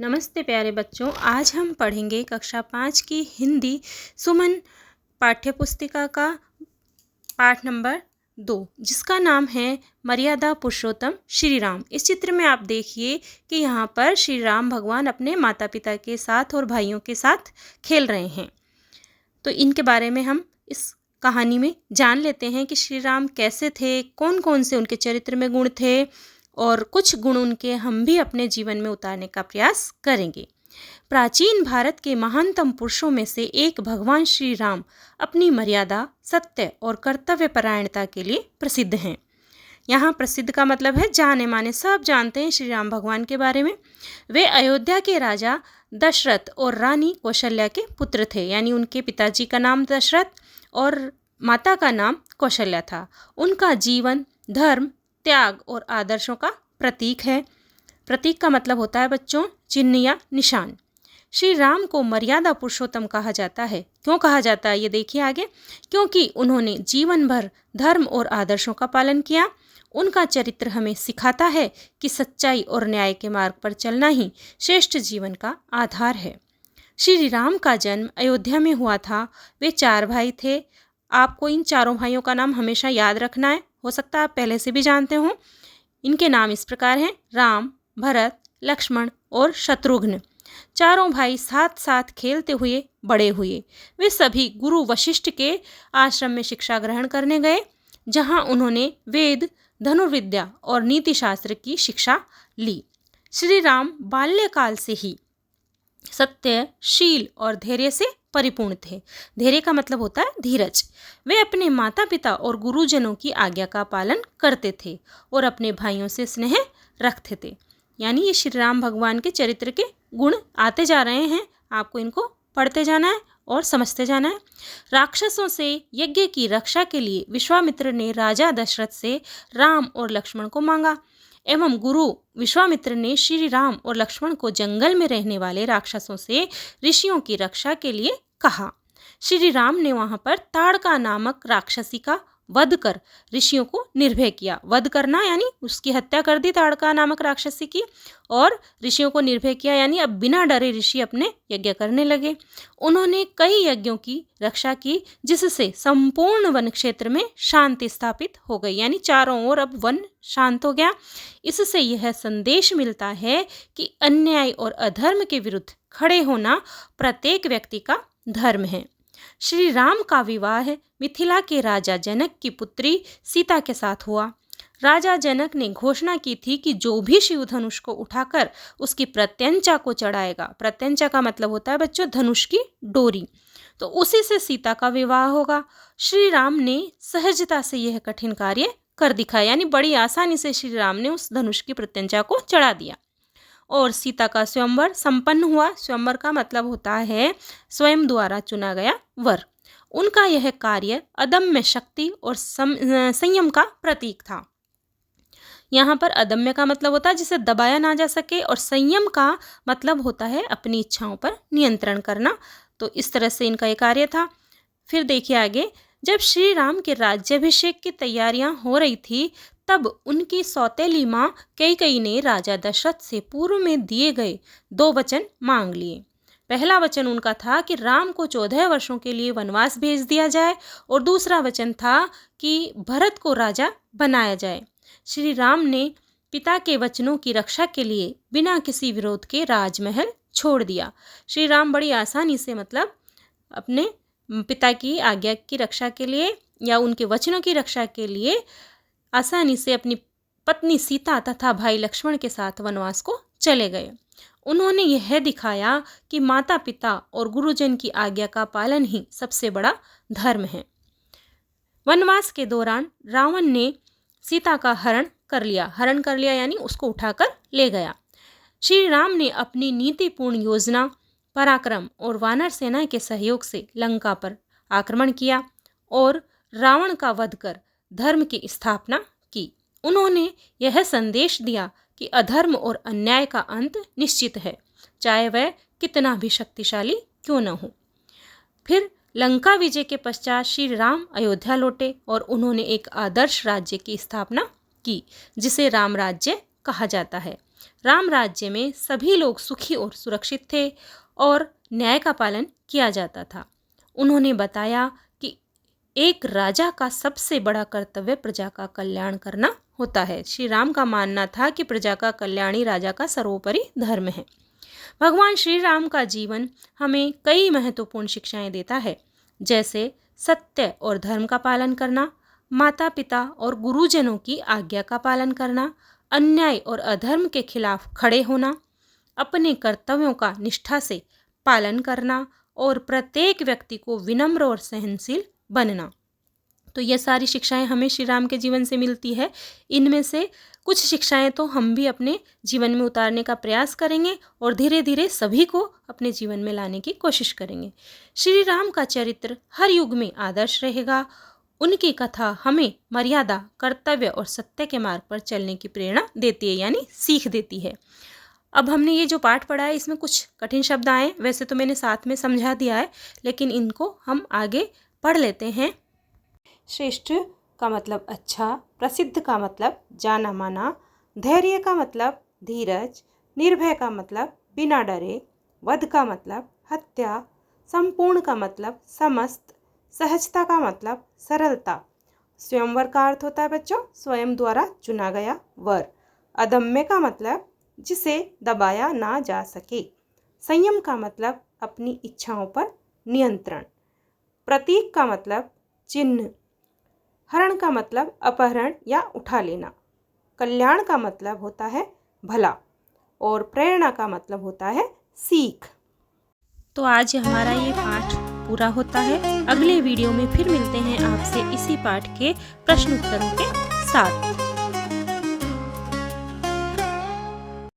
नमस्ते प्यारे बच्चों, आज हम पढ़ेंगे कक्षा 5 की हिंदी सुमन पाठ्य पुस्तिका का पाठ नंबर 2, जिसका नाम है मर्यादा पुरुषोत्तम श्री राम। इस चित्र में आप देखिए कि यहाँ पर श्री राम भगवान अपने माता पिता के साथ और भाइयों के साथ खेल रहे हैं। तो इनके बारे में हम इस कहानी में जान लेते हैं कि श्री राम कैसे थे, कौन कौन से उनके चरित्र में गुण थे और कुछ गुण उनके हम भी अपने जीवन में उतारने का प्रयास करेंगे। प्राचीन भारत के महानतम पुरुषों में से एक भगवान श्री राम अपनी मर्यादा, सत्य और कर्तव्य परायणता के लिए प्रसिद्ध हैं। यहाँ प्रसिद्ध का मतलब है जाने माने, सब जानते हैं श्री राम भगवान के बारे में। वे अयोध्या के राजा दशरथ और रानी कौशल्या के पुत्र थे, यानी उनके पिताजी का नाम दशरथ और माता का नाम कौशल्या था। उनका जीवन धर्म, त्याग और आदर्शों का प्रतीक है। प्रतीक का मतलब होता है बच्चों चिन्ह या निशान। श्री राम को मर्यादा पुरुषोत्तम कहा जाता है। क्यों कहा जाता है ये देखिए आगे। क्योंकि उन्होंने जीवन भर धर्म और आदर्शों का पालन किया। उनका चरित्र हमें सिखाता है कि सच्चाई और न्याय के मार्ग पर चलना ही श्रेष्ठ जीवन का आधार है। श्री राम का जन्म अयोध्या में हुआ था। वे 4 भाई थे। आपको इन चारों भाइयों का नाम हमेशा याद रखना है। हो सकता है आप पहले से भी जानते हो। इनके नाम इस प्रकार हैं: राम, भरत, लक्ष्मण और शत्रुघ्न। चारों भाई साथ साथ खेलते हुए बड़े हुए। वे सभी गुरु वशिष्ठ के आश्रम में शिक्षा ग्रहण करने गए, जहां उन्होंने वेद, धनुर्विद्या और नीति शास्त्र की शिक्षा ली। श्री राम बाल्यकाल से ही सत्य, शील और धैर्य से परिपूर्ण थे। धैर्य का मतलब होता है धीरज। वे अपने माता पिता और गुरुजनों की आज्ञा का पालन करते थे और अपने भाइयों से स्नेह रखते थे। यानी ये श्री राम भगवान के चरित्र के गुण आते जा रहे हैं। आपको इनको पढ़ते जाना है और समझते जाना है। राक्षसों से यज्ञ की रक्षा के लिए विश्वामित्र ने राजा दशरथ से राम और लक्ष्मण को मांगा एवं गुरु विश्वामित्र ने श्री राम और लक्ष्मण को जंगल में रहने वाले राक्षसों से ऋषियों की रक्षा के लिए कहा। श्री राम ने वहां पर ताड़का नामक राक्षसी का वध कर ऋषियों को निर्भय किया। वध करना यानी उसकी हत्या कर दी ताड़का नामक राक्षसी की, और ऋषियों को निर्भय किया, यानी अब बिना डरे ऋषि अपने यज्ञ करने लगे। उन्होंने कई यज्ञों की रक्षा की, जिससे संपूर्ण वन क्षेत्र में शांति स्थापित हो गई, यानी चारों ओर अब वन शांत हो गया। इससे यह संदेश मिलता है कि अन्याय और अधर्म के विरुद्ध खड़े होना प्रत्येक व्यक्ति का धर्म है। श्री राम का विवाह मिथिला के राजा जनक की पुत्री सीता के साथ हुआ। राजा जनक ने घोषणा की थी कि जो भी शिव धनुष को उठाकर उसकी प्रत्यंचा को चढ़ाएगा, प्रत्यंचा का मतलब होता है बच्चों धनुष की डोरी, तो उसी से सीता का विवाह होगा। श्री राम ने सहजता से यह कठिन कार्य कर दिखाया, यानी बड़ी आसानी से श्री राम ने उस धनुष की प्रत्यंचा को चढ़ा दिया और सीता का स्वयंवर संपन्न हुआ। स्वयंवर का मतलब होता है स्वयं द्वारा चुना गया वर। उनका यह कार्य अदम्य शक्ति और संयम का प्रतीक था। यहाँ पर अदम्य का मतलब होता है जिसे दबाया ना जा सके, और संयम का मतलब होता है अपनी इच्छाओं पर नियंत्रण करना। तो इस तरह से इनका ये कार्य था। फिर देखिए आगे, जब श्री राम के राज्याभिषेक की तैयारियां हो रही थी, तब उनकी सौतेली माँ कैकेयी ने राजा दशरथ से पूर्व में दिए गए 2 वचन मांग लिए। पहला वचन उनका था कि राम को 14 वर्षों के लिए वनवास भेज दिया जाए, और दूसरा वचन था कि भरत को राजा बनाया जाए। श्री राम ने पिता के वचनों की रक्षा के लिए बिना किसी विरोध के राजमहल छोड़ दिया। श्री राम बड़ी आसानी से मतलब अपने पिता की आज्ञा की रक्षा के लिए या उनके वचनों की रक्षा के लिए आसानी से अपनी पत्नी सीता तथा भाई लक्ष्मण के साथ वनवास को चले गए। उन्होंने यह दिखाया कि माता पिता और गुरुजन की आज्ञा का पालन ही सबसे बड़ा धर्म है। वनवास के दौरान रावण ने सीता का हरण कर लिया यानी उसको उठाकर ले गया। श्री राम ने अपनी नीतिपूर्ण योजना, पराक्रम और वानर सेना के सहयोग से लंका पर आक्रमण किया और रावण का वध कर धर्म की स्थापना की। उन्होंने यह संदेश दिया कि अधर्म और अन्याय का अंत निश्चित है, चाहे वह कितना भी शक्तिशाली क्यों न हो। फिर लंका विजय के पश्चात श्री राम अयोध्या लौटे और उन्होंने एक आदर्श राज्य की स्थापना की, जिसे राम राज्य कहा जाता है। राम राज्य में सभी लोग सुखी और सुरक्षित थे और न्याय का पालन किया जाता था। उन्होंने बताया कि एक राजा का सबसे बड़ा कर्तव्य प्रजा का कल्याण करना होता है। श्री राम का मानना था कि प्रजा का कल्याण ही राजा का सर्वोपरि धर्म है। भगवान श्री राम का जीवन हमें कई महत्वपूर्ण शिक्षाएं देता है, जैसे सत्य और धर्म का पालन करना, माता पिता और गुरुजनों की आज्ञा का पालन करना, अन्याय और अधर्म के खिलाफ खड़े होना, अपने कर्तव्यों का निष्ठा से पालन करना और प्रत्येक व्यक्ति को विनम्र और सहनशील बनना। तो ये सारी शिक्षाएं हमें श्री राम के जीवन से मिलती है। इनमें से कुछ शिक्षाएं तो हम भी अपने जीवन में उतारने का प्रयास करेंगे और धीरे धीरे सभी को अपने जीवन में लाने की कोशिश करेंगे। श्री राम का चरित्र हर युग में आदर्श रहेगा। उनकी कथा हमें मर्यादा, कर्तव्य और सत्य के मार्ग पर चलने की प्रेरणा देती है, यानी सीख देती है। अब हमने ये जो पाठ पढ़ा है इसमें कुछ कठिन शब्द आए, वैसे तो मैंने साथ में समझा दिया है, लेकिन इनको हम आगे पढ़ लेते हैं। श्रेष्ठ का मतलब अच्छा, प्रसिद्ध का मतलब जाना माना, धैर्य का मतलब धीरज, निर्भय का मतलब बिना डरे, वध का मतलब हत्या, संपूर्ण का मतलब समस्त, सहजता का मतलब सरलता। स्वयंवर का अर्थ होता है बच्चों स्वयं द्वारा चुना गया वर। अदम्य का मतलब जिसे दबाया ना जा सके। संयम का मतलब अपनी इच्छाओं पर नियंत्रण। प्रतीक का मतलब चिन्ह। हरण का मतलब अपहरण या उठा लेना। कल्याण का मतलब होता है भला और प्रेरणा का मतलब होता है सीख। तो आज हमारा ये पाठ पूरा होता है। अगले वीडियो में फिर मिलते हैं आपसे इसी पाठ के प्रश्न उत्तरों के साथ।